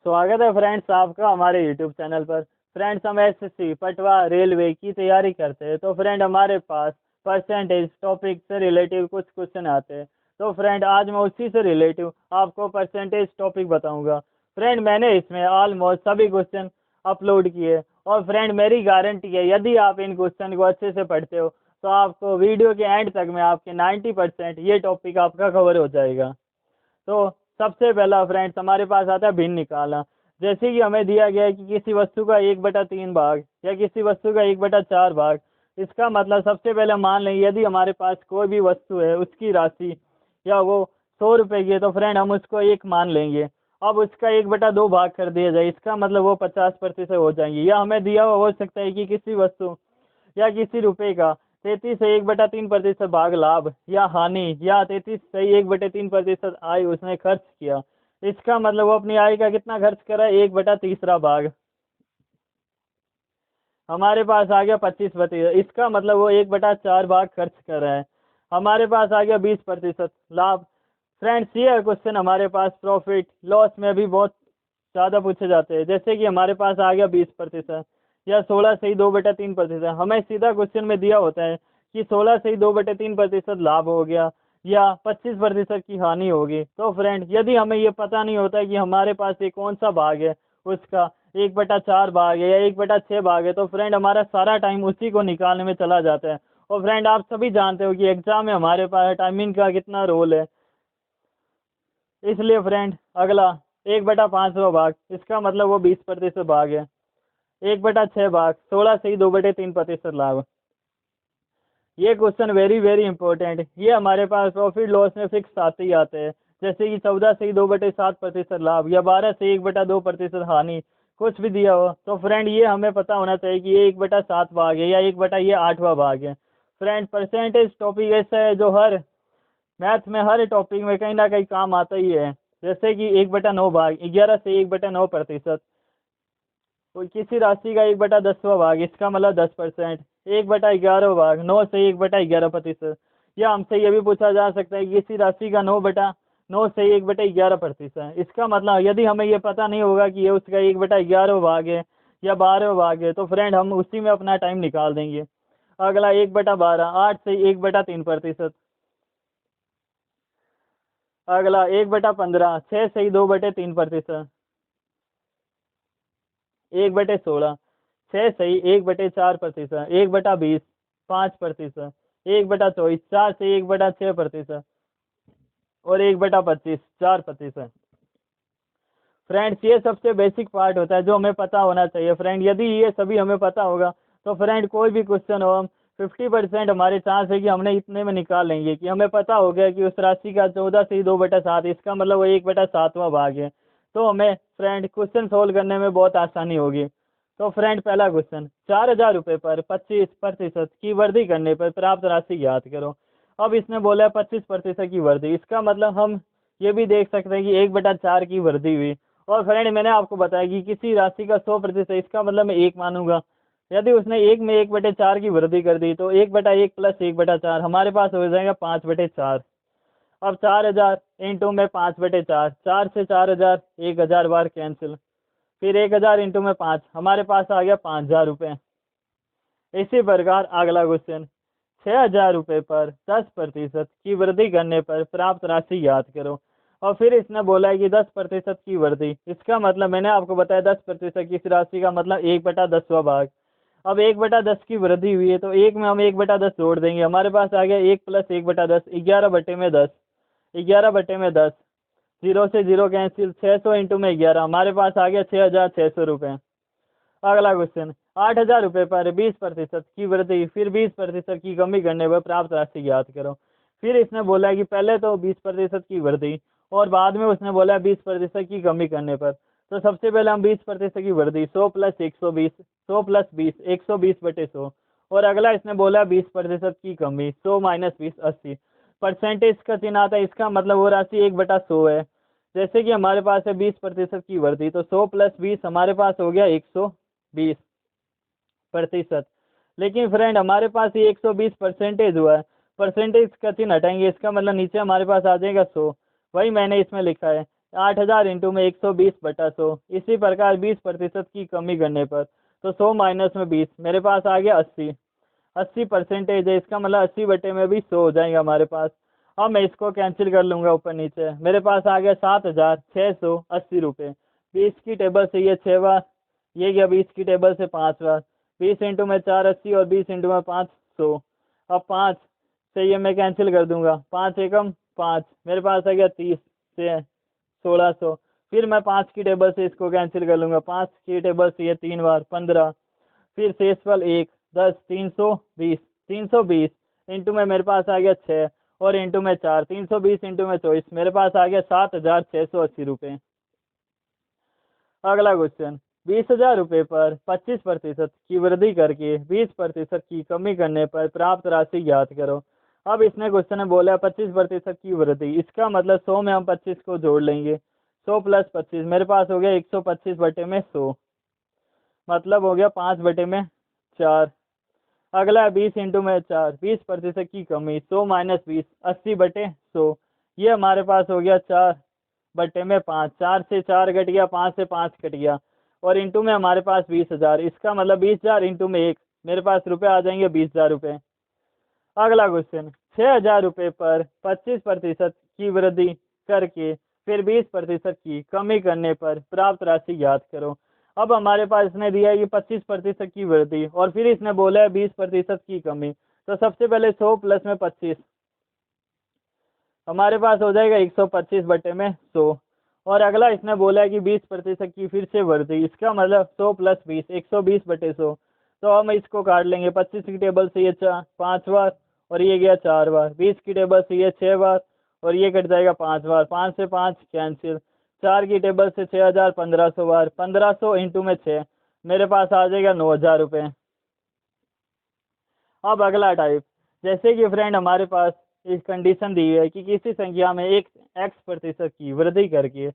स्वागत है फ्रेंड्स आपका हमारे यूट्यूब चैनल पर। फ्रेंड्स हम एसएससी पटवा रेलवे की तैयारी करते हैं, तो फ्रेंड हमारे पास परसेंटेज टॉपिक से रिलेटिव कुछ क्वेश्चन आते हैं। तो फ्रेंड आज मैं उसी से रिलेटिव आपको परसेंटेज टॉपिक बताऊंगा। फ्रेंड मैंने इसमें ऑलमोस्ट सभी क्वेश्चन अपलोड किए और फ्रेंड मेरी गारंटी है यदि आप इन क्वेश्चन को अच्छे से पढ़ते हो तो आपको वीडियो के एंड तक में आपके 90% ये टॉपिक आपका कवर हो जाएगा। तो सबसे पहला फ्रेंड्स हमारे पास आता है भिन्न निकालना। जैसे कि हमें दिया गया है कि किसी वस्तु का 1/3 भाग या किसी वस्तु का 1/4 भाग। इसका मतलब सबसे पहले मान लें यदि हमारे पास कोई भी वस्तु है उसकी राशि या वो 100 रुपये की है तो फ्रेंड हम उसको 1 मान लेंगे। अब उसका 1/2 भाग कर दिया जाए, इसका मतलब वो 50% हो जाएंगे। या हमें दिया हुआ हो सकता है कि किसी वस्तु या किसी रुपए का 33 से 1/3% भाग लाभ या हानि या 33 से 1/3% आय उसने खर्च किया। इसका मतलब वो अपनी आय का कितना खर्च करा है, 1/3 भाग। हमारे पास आ गया 25%, इसका मतलब वो 1/4 भाग खर्च कर रहा है। हमारे पास आ गया 20% लाभ। फ्रेंड्स ये क्वेश्चन हमारे पास प्रॉफिट लॉस में भी बहुत ज़्यादा पूछे जाते हैं। जैसे कि हमारे पास आ गया 20% या 16 से ही 2/3%। हमें सीधा क्वेश्चन में दिया होता है कि 16 से ही 2/3% लाभ हो गया या 25% की हानि होगी। तो फ्रेंड यदि हमें ये पता नहीं होता है कि हमारे पास ये कौन सा भाग है, उसका 1/4 भाग है या 1/6 भाग है, तो फ्रेंड हमारा सारा टाइम उसी को निकालने में चला जाता है। और फ्रेंड आप सभी जानते हो कि एग्जाम में हमारे पास टाइमिंग का कितना रोल है। इसलिए फ्रेंड अगला 1/5वां भाग, इसका मतलब वो 20% भाग है। 1/6 भाग 16 से ही 2/3% लाभ। ये क्वेश्चन वेरी वेरी इंपॉर्टेंट। ये हमारे पास प्रॉफिट लॉस में फिक्स आते ही आते हैं। जैसे कि 14 से ही 2/7% लाभ या 12 से 1/2% हानि, कुछ भी दिया हो तो फ्रेंड ये हमें पता होना चाहिए कि ये 1/7 भाग है या 1/8वां भाग है। फ्रेंड परसेंटेज टॉपिक ऐसा है जो हर मैथ में हर टॉपिक में कहीं ना कहीं काम आता ही है। जैसे कि 1/9 भाग 11 से 1/9%। कोई किसी राशि का 1/10वां भाग, इसका मतलब 10%। 1/11 भाग 9 से 1/11%। या हमसे ये भी पूछा जा सकता है कि किसी राशि का 9/9 से 1/11%। इसका मतलब यदि हमें ये पता नहीं होगा कि ये उसका 1/11 भाग है या 12वां भाग है तो फ्रेंड हम उसी में अपना टाइम निकाल देंगे। अगला 1/12 8 से 1/3%। अगला 1/15 6 से ही 2/3%। 1/16 6 सही 1/4%। 1/20 5%। 1/24 4 से 1/6%। और 1/25 4%। फ्रेंड्स ये सबसे बेसिक पार्ट होता है जो हमें पता होना चाहिए। फ्रेंड यदि ये सभी हमें पता होगा तो फ्रेंड कोई भी क्वेश्चन हो हम 50% हमारे चांस है कि हमने इतने में निकाल लेंगे। कि हमें पता हो गया कि उस राशि का 14 से 2/7, इसका मतलब वो 1/7वां भाग है। तो हमें फ्रेंड क्वेश्चन सोल्व करने में बहुत आसानी होगी। तो फ्रेंड पहला क्वेश्चन, 4,000 रुपये पर 25% की वृद्धि करने पर प्राप्त राशि ज्ञात करो। अब इसने बोला है 25% की वृद्धि, इसका मतलब हम ये भी देख सकते हैं कि 1/4 की वृद्धि हुई। और फ्रेंड मैंने आपको बताया कि किसी राशि का 100%, इसका मतलब मैं 1 मानूंगा। यदि उसने 1 में 1/4 की वृद्धि कर दी तो 1/1 प्लस 1/4 हमारे पास हो जाएगा 5/4। अब 4,000 इंटू में 5/4, 4 से 4,000 1,000 बार कैंसिल। फिर 1,000 इंटू में 5 हमारे पास आ गया 5,000 रुपये। इसी प्रकार अगला क्वेश्चन, 6,000 रुपये पर 10% की वृद्धि करने पर प्राप्त राशि याद करो। और फिर इसने बोला है कि 10% की वृद्धि, इसका मतलब मैंने आपको बताया 10% की इस राशि का मतलब 1/10वां भाग। अब 1/10 की वृद्धि हुई है तो एक में हम 1/10 जोड़ देंगे, हमारे पास आ गया 1 प्लस 1/10 11/10। 11/10 जीरो से जीरो कैंसिल, 600 इंटू में 11 हमारे पास आ गया 6,600 रुपये। अगला क्वेश्चन, 8,000 रुपये पर 20% की वृद्धि फिर 20% की कमी करने पर प्राप्त राशि ज्ञात करो। फिर इसने बोला है कि पहले तो 20% की वृद्धि और बाद में उसने बोला है 20% की कमी करने पर। तो सबसे पहले हम 20% की वृद्धि 100 प्लस 120, 100 प्लस 20 120/100। और अगला इसने बोला 20% की कमी 100 माइनस 20 80। परसेंटेज का चिन्ह आता है, इसका मतलब वो राशि 1/100 है। जैसे कि हमारे पास है 20% की वृद्धि तो 100 प्लस 20 हमारे पास हो गया 120%। लेकिन फ्रेंड हमारे पास ये 120 परसेंटेज हुआ है, परसेंटेज का चिन्ह हटाएंगे, इसका मतलब नीचे हमारे पास आ जाएगा 100। वही मैंने इसमें लिखा है 8000 इंटू में 120/100। इसी प्रकार 20% की कमी करने पर, तो 100 माइनस में 20, मेरे पास आ गया 80। 80% है, इसका मतलब 80 बटे में भी 100 हो जाएगा हमारे पास। अब मैं इसको कैंसिल कर लूँगा ऊपर नीचे, मेरे पास आ गया 7680 रुपये। 20 की टेबल से ये 6 बार, ये गया 20 की टेबल से 5 बार। 20 इंटू में 4 80 और 20 इंटू में 5 100। अब 5 से ये मैं कैंसिल कर दूंगा, 5 एकम 5, मेरे पास आ गया 30 से 1600। फिर मैं 5 की टेबल से इसको कैंसिल कर लूँगा, 5 की टेबल से ये 3 बार 15। फिर शेषफल 1 10 320। 320 इंटू में मेरे पास आ गया 6 और इंटू में 4, 320 इंटू में 24, मेरे पास आ गया 7680 रुपये। अगला क्वेश्चन, 20,000 रुपये पर 25% की वृद्धि करके 20% की कमी करने पर प्राप्त राशि ज्ञात करो। अब इसने क्वेश्चन में बोला 25% की वृद्धि, इसका मतलब 100 में हम 25 को जोड़ लेंगे। 100 प्लस 25, मेरे पास हो गया 125 बटे में 100, मतलब हो गया 5 बटे में 4। अगला है 20 इंटू में 4, 20% की कमी, 100 माइनस 20, 80 बटे 100। ये हमारे पास हो गया 4 बटे में 5, 4 से 4 कट गया, 5 से 5 कट गया, और इंटू में हमारे पास 20,000, इसका मतलब 20,000 इंटू में 1, मेरे पास रुपये आ जाएंगे 20,000 रुपये। अगला क्वेश्चन, 6,000 रुपये पर 25% की वृद्धि करके फिर 20% की कमी करने पर प्राप्त राशि ज्ञात करो। अब हमारे पास इसने दिया है कि 25% की वृद्धि और फिर इसने बोला है 20% की कमी, तो सबसे पहले 100 प्लस में 25, हमारे पास हो जाएगा 125 बटे में 100। और अगला इसने बोला है कि 20% की फिर से वृद्धि, इसका मतलब 100 प्लस 20, 120 बटे 100। तो हम इसको काट लेंगे, 25 की टेबल से ये 5 बार और ये गया 4 बार, 20 की टेबल से ये 6 बार और ये कट जाएगा 5 बार, 5 से 5 कैंसिल, 4 की टेबल से 6,000 1500 बार, 1500 इंटू में 6, मेरे पास आ जाएगा 9,000 रुपये। अब अगला टाइप, जैसे कि फ्रेंड हमारे पास इस कंडीशन दी है कि किसी संख्या में एक x% की वृद्धि करके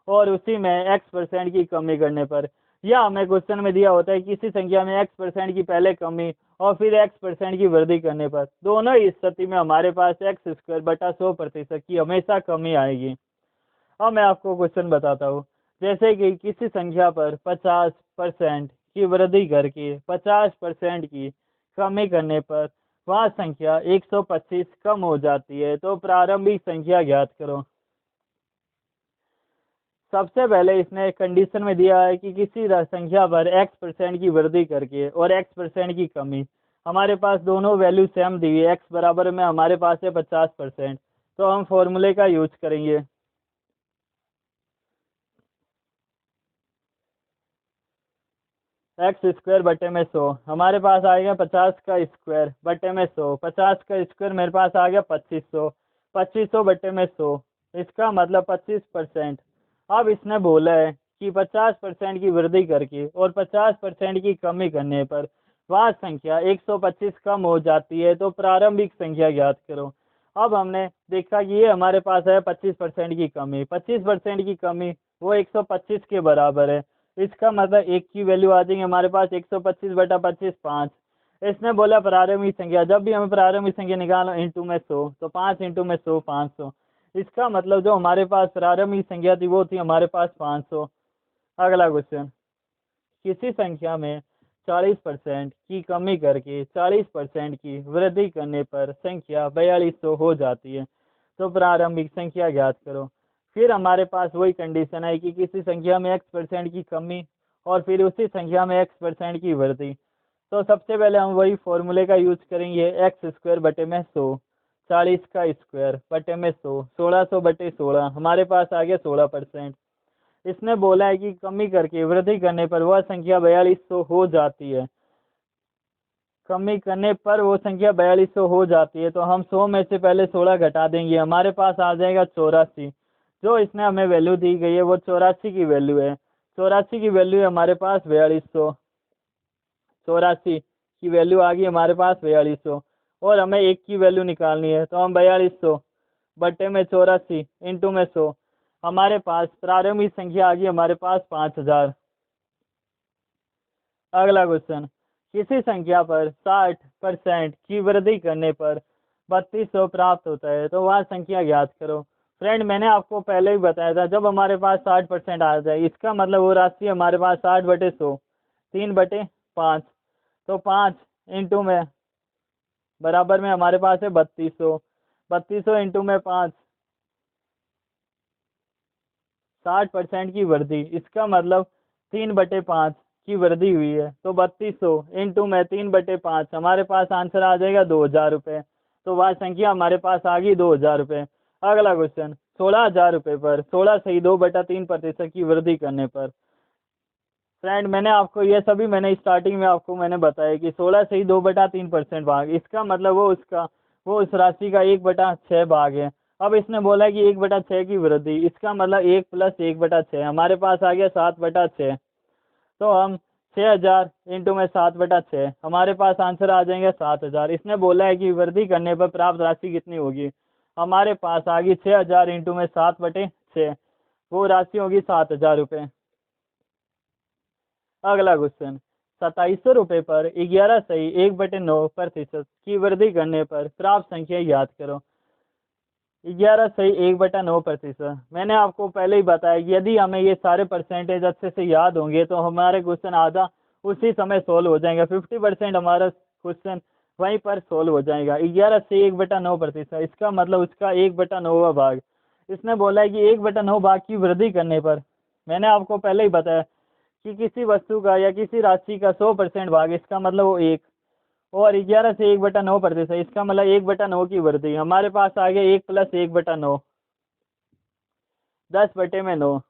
और उसी में x% की कमी करने पर, या हमें क्वेश्चन में दिया होता है किसी संख्या में x% की पहले कमी और फिर x% की वृद्धि करने पर, दोनों ही स्थिति में हमारे पास x² बटा 100% की हमेशा कमी आएगी। अब मैं आपको क्वेश्चन बताता हूँ, जैसे कि किसी संख्या पर 50% की वृद्धि करके 50% की कमी करने पर वह संख्या 125 कम हो जाती है, तो प्रारंभिक संख्या ज्ञात करो। सबसे पहले इसने कंडीशन में दिया है कि किसी संख्या पर x% की वृद्धि करके और x% की कमी, हमारे पास दोनों वैल्यू सेम दी है, x बराबर में हमारे पास है 50%, तो हम फॉर्मूले का यूज करेंगे। x² बटे में 100, हमारे पास आएगा 50 का स्क्वायर बटे में 100, 50 का स्क्वायर मेरे पास आ गया 2500, 2500 बटे में 100, इसका मतलब 25%। अब इसने बोला है कि 50% की वृद्धि करके और 50% की कमी करने पर वह संख्या 125 कम हो जाती है, तो प्रारंभिक संख्या ज्ञात करो। अब हमने देखा कि ये हमारे पास है 25% की कमी, 25% की कमी वो 125 के बराबर है, इसका मतलब एक की वैल्यू आ जाएगी हमारे पास 125 बटा 25 5। इसने बोला प्रारंभिक संख्या, जब भी हमें प्रारंभिक संख्या निकालना इंटू में 100, तो 5 इंटू में 100 500, इसका मतलब जो हमारे पास प्रारंभिक संख्या थी वो थी हमारे पास 500। अगला क्वेश्चन, किसी संख्या में 40% की कमी करके 40% की वृद्धि करने पर संख्या 4200 हो जाती है, तो प्रारंभिक संख्या ज्ञात करो। फिर हमारे पास वही कंडीशन है कि किसी संख्या में x% की कमी और फिर उसी संख्या में x% की वृद्धि, तो सबसे पहले हम वही फॉर्मूले का यूज करेंगे, x² बटे में 100, 40 का स्क्वायर बटे में 100, 1600 बटे 16, हमारे पास आ गया 16%। इसने बोला है कि कमी करके वृद्धि करने पर वह संख्या 4200 हो जाती है, कमी करने पर वो संख्या 4200 हो जाती है, तो हम 100 में से पहले 16 घटा देंगे, हमारे पास आ जाएगा 84। जो इसने हमें वैल्यू दी गई है वो 84 की वैल्यू है, 84 की वैल्यू है हमारे पास 4200, 84 की वैल्यू आ गई हमारे पास 4200, और हमें एक की वैल्यू निकालनी है, तो हम 4200 बटे में 84 इंटू में 100, हमारे पास प्रारंभिक संख्या आ गई हमारे पास 5000। अगला क्वेश्चन, किसी संख्या पर 60% की वृद्धि करने पर 3200 प्राप्त होता है, तो वह संख्या ज्ञात करो। फ्रेंड मैंने आपको पहले ही बताया था, जब हमारे पास 60% आ जाए इसका मतलब वो राशि हमारे पास 60/100, 3/5, तो 5 इंटू में बराबर में हमारे पास है 3200, 3200 इंटू में 5, 60% की वृद्धि, इसका मतलब 3/5 की वृद्धि हुई है। तो 3200 इंटू में 3/5, हमारे पास आंसर आ जाएगा 2000 रुपये। तो वह संख्या हमारे पास आ गई 2000 रुपये। अगला क्वेश्चन, 16,000 रुपये पर 16 सही 2/3% की वृद्धि करने पर। फ्रेंड मैंने आपको ये सभी मैंने स्टार्टिंग में आपको मैंने बताया कि 16 सही 2/3% भाग, इसका मतलब वो उस राशि का 1/6 भाग है। अब इसने बोला है कि 1/6 की वृद्धि, इसका मतलब 1 + 1/6, हमारे पास आ गया 7/6। तो हम 6,000 इंटू में 7/6, हमारे पास आंसर आ जाएंगे 7,000। इसने बोला है कि वृद्धि करने पर प्राप्त राशि कितनी होगी, हमारे पास आ गई 6,000 इंटू में 7/6, वो राशि होगी 7,000 रुपये। अगला क्वेश्चन, 2700 रुपये पर 11 सही 1/9% की वृद्धि करने पर प्राप्त संख्या याद करो। 11 सही 1/9%, मैंने आपको पहले ही बताया कि यदि हमें ये सारे परसेंटेज अच्छे से याद होंगे तो हमारे क्वेश्चन आधा उसी समय सोल्व हो जाएगा, 50% हमारा क्वेश्चन वहीं पर सोल्व हो जाएगा। 11 से 1/9%, इसका मतलब उसका 1/9वां भाग। इसने बोला है कि 1/9 भाग की वृद्धि करने पर, मैंने आपको पहले ही बताया कि किसी वस्तु का या किसी राशि का 100% भाग, इसका मतलब वो 1, और 11 से 1/9%, इसका मतलब 1/9 की वृद्धि, हमारे पास आ गया 1 + 1/9, 10/9।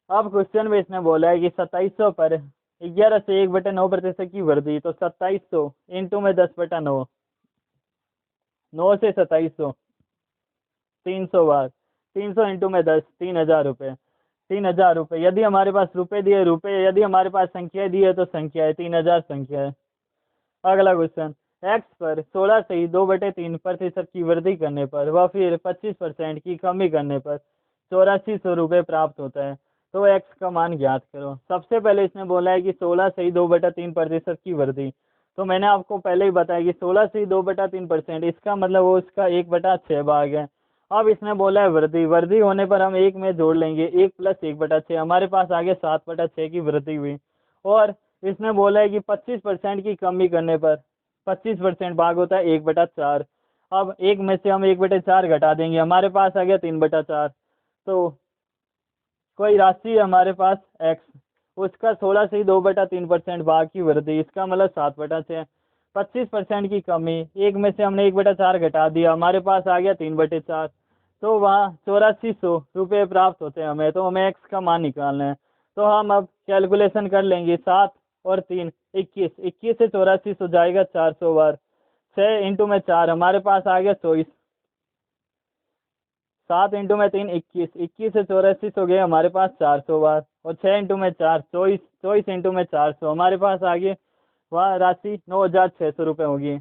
अब क्वेश्चन में इसने बोला है कि 2700 पर 11 से 1/9% की वृद्धि, तो 2700 इंटू में 10/9, 9 से 2700, 300 बार, 300 इंटू में 10, 3,000 रुपये, 3,000 रुपये। यदि हमारे पास रुपए दिए रुपए, यदि हमारे पास संख्या दी है तो संख्या है, 3,000 संख्या है। अगला क्वेश्चन, एक्स पर 16 सही 2/3% की वृद्धि करने पर व फिर 25% की कमी करने पर 8400 रुपये प्राप्त होता है, तो एक्स का मान ज्ञात करो। सबसे पहले इसने बोला है कि 16 सही 2/3% की वृद्धि, तो मैंने आपको पहले ही बताया कि 16 सही 2/3%, इसका मतलब वो उसका 1/6 भाग है। अब इसने बोला है वृद्धि, वृद्धि होने पर हम एक में जोड़ लेंगे, 1 + 1/6, हमारे पास आगे 7/6 की वृद्धि हुई। और इसने बोला है कि 25% की कमी करने पर 25% भाग होता है 1/4। अब एक में से हम 1/4 घटा देंगे, हमारे पास आ गया 3/4। तो कोई राशि है हमारे पास x, उसका 16 से ही 2/3% भाग की वृद्धि, इसका मतलब 7/6। 25% की कमी, एक में से हमने 1/4 घटा दिया, हमारे पास आ गया 3/4। तो वहाँ 8400 रुपये प्राप्त होते हैं हमें, तो हमें x का मान निकालना है। तो हम अब कैलकुलेशन कर लेंगे, 7 और 3 21, 21 से 8400 जाएगा 400 बार, 6 इंटू में 4, हमारे पास आ गया 24, 7 इंटू में 3 21, 21 से 8400 गए हमारे पास 400 बार, और 6 इंटू में 4 24, 24 इंटू में 400, हमारे पास आ गए वह राशि 9,600 रुपये होगी।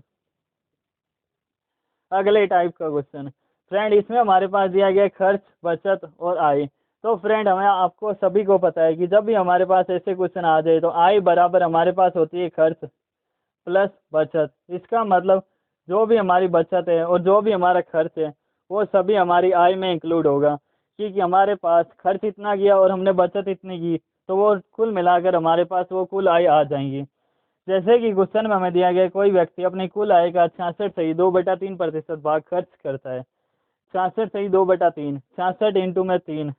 अगले टाइप का क्वेश्चन, फ्रेंड इसमें हमारे पास दिया गया खर्च, बचत और आय। तो फ्रेंड हमें आपको सभी को पता है कि जब भी हमारे पास ऐसे क्वेश्चन आ जाए तो आय बराबर हमारे पास होती है खर्च प्लस बचत। इसका मतलब जो भी हमारी बचत है और जो भी हमारा खर्च है वो सभी हमारी आय में इंक्लूड होगा, क्योंकि हमारे पास खर्च इतना किया और हमने बचत इतनी की, तो वो कुल मिलाकर हमारे पास वो कुल आय आ जाएंगी। जैसे कि क्वेश्चन में हमें दिया गया कोई व्यक्ति अपनी कुल आय का 66 सही 2/3% भाग खर्च करता है। 66 सही 2/3, 66 इंटू में 3,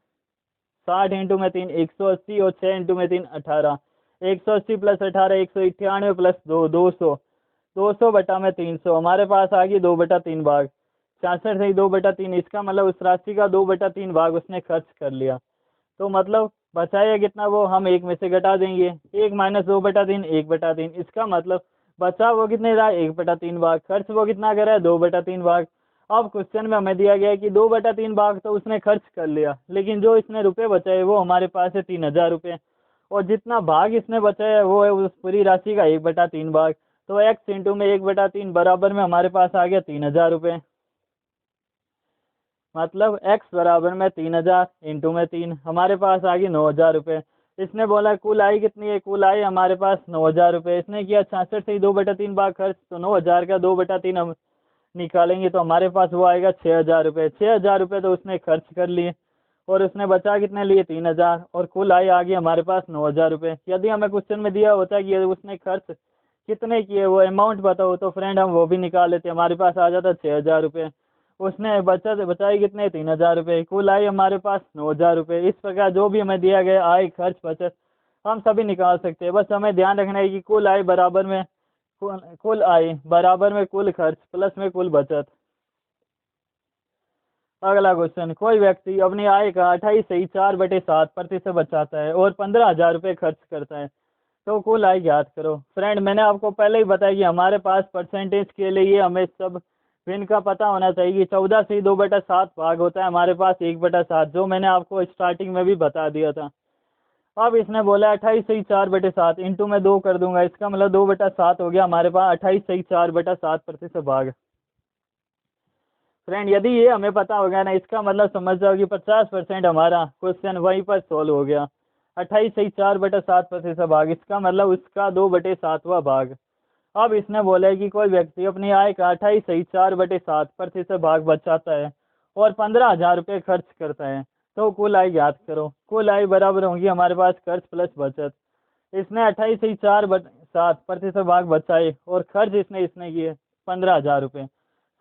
60 इंटू में 3 180, और 6 इंटू में 3 18, 180 + 18 198 + 2 200, 200 बटा में 300, हमारे पास आ गई 2/3 भाग। 66 सही 2/3, इसका मतलब उस राशि का 2/3 भाग उसने खर्च कर लिया। तो मतलब बचाया कितना, वो हम एक में से घटा देंगे, 1 - 2/3 1/3, इसका मतलब बचा वो कितने रहा 1/3 भाग, खर्च वो कितना करा है 2/3 भाग। अब क्वेश्चन में हमें दिया गया है कि 2/3 भाग तो उसने खर्च कर लिया, लेकिन जो इसने रुपए बचाए वो हमारे पास है 3,000 रुपये, और जितना भाग इसने बचाया वो है उस पूरी राशि का 1/3 भाग। तो x इंटू में 1/3 बराबर में हमारे पास आ गया 3,000 रुपये, मतलब x बराबर में 3,000 इंटू में 3, हमारे पास आ गई 9,000 रुपये। इसने बोला कुल आय कितनी है, कुल आय हमारे पास 9,000 रुपये। इसने किया 66 से ही 2/3 भाग खर्च, तो 9,000 का 2/3 हम निकालेंगे तो हमारे पास वो आएगा 6,000 रुपये। 6,000 रुपये तो उसने खर्च कर लिए और उसने बचा कितने लिए 3,000, और कुल आय आ गई हमारे पास 9,000 रुपये। यदि हमें क्वेश्चन में दिया होता है कि उसने खर्च कितने किए, वो अमाउंट बताओ, तो फ्रेंड हम वो भी निकाल लेते, हमारे पास आ जाता 6,000 रुपये। उसने बचत बचाई कितने 3,000 रुपये, कुल आय हमारे पास 9,000 रुपये। इस प्रकार जो भी हमें दिया गया आय खर्च बचत हम सभी निकाल सकते हैं। बस हमें ध्यान रखना है कि कुल आय बराबर में कुल आय बराबर में कुल खर्च प्लस में कुल बचत। अगला क्वेश्चन, कोई व्यक्ति अपनी आय का 28.4/7% बचाता है और 15,000 रुपये खर्च करता है, तो कुल आय ज्ञात करो। फ्रेंड मैंने आपको पहले ही बताया कि हमारे पास परसेंटेज के लिए हमें सब भिन्न का पता होना चाहिए कि 14 से 2/7 भाग होता है हमारे पास 1/7, जो मैंने आपको स्टार्टिंग में भी बता दिया था। अब इसने बोला 28/4/7 इंटू में 2 कर दूंगा, इसका मतलब 2/7 हो गया हमारे पास 28/4/7% भाग। फ्रेंड यदि ये हमें पता हो गया ना, इसका मतलब समझ जाओ कि 50% हमारा क्वेश्चन वहीं पर सोल्व हो गया। 28/4/7% भाग, इसका मतलब उसका 2/7वां भाग। अब इसने बोला है कि कोई व्यक्ति अपनी आय का 28/4/7% भाग बचाता है और 15,000 रुपये खर्च करता है, तो कुल आय ज्ञात करो। कुल आय बराबर होगी हमारे पास खर्च प्लस बचत। इसने 28/4/7% भाग बचाए और खर्च इसने किए 15,000 रुपये।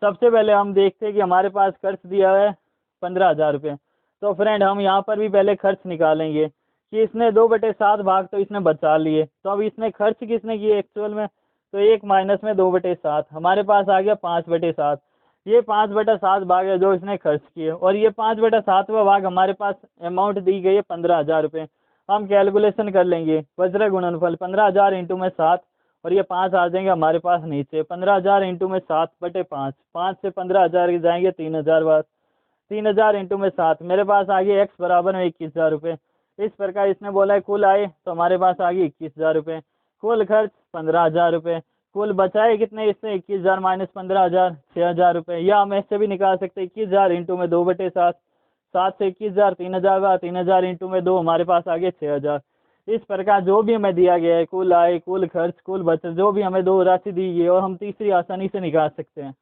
सबसे पहले हम देखते हैं कि हमारे पास खर्च दिया है 15,000 रुपये, तो फ्रेंड हम यहाँ पर भी पहले खर्च निकालेंगे कि इसने 2/7 भाग तो इसने बचा लिए, तो अब इसने खर्च किसने किए एक्चुअल में, तो 1 माइनस में 2/7 हमारे पास आ गया 5/7। ये 5/7 भाग है जो इसने खर्च किए, और ये 5/7वां भाग हमारे पास अमाउंट दी गई है 15,000 रुपये। हम कैलकुलेशन कर लेंगे, वज्र गुणनफल 15,000 इंटू में 7 और ये 5 आ जाएंगे हमारे पास नीचे। 15,000 इंटू में 7/5, 5 से 15,000 जाएंगे 3,000 बार, 3,000 इंटू में 7 मेरे पास आ गया x बराबर में 21,000 रुपये। इस प्रकार इसने बोला है कुल आए तो हमारे पास आ गई 21,000 रुपये, कुल खर्च 15,000 रुपये, कुल बचाए कितने इससे 21,000 माइनस 15,000 6,000 रुपये। या हम ऐसे भी निकाल सकते हैं 21,000 इंटू में 2/7, 7 से 21,000 3,000 बार, 3,000 इंटू में 2 हमारे पास आ गए 6,000। इस प्रकार जो भी हमें दिया गया है कुल आय कुल खर्च कुल बचत जो भी हमें दो राशि दी गई है और हम तीसरी आसानी से निकाल सकते हैं।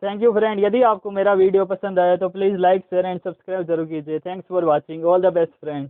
थैंक यू फ्रेंड, यदि आपको मेरा वीडियो पसंद आया तो please like share and subscribe जरूर कीजिए। Thanks for watching, all the best friend.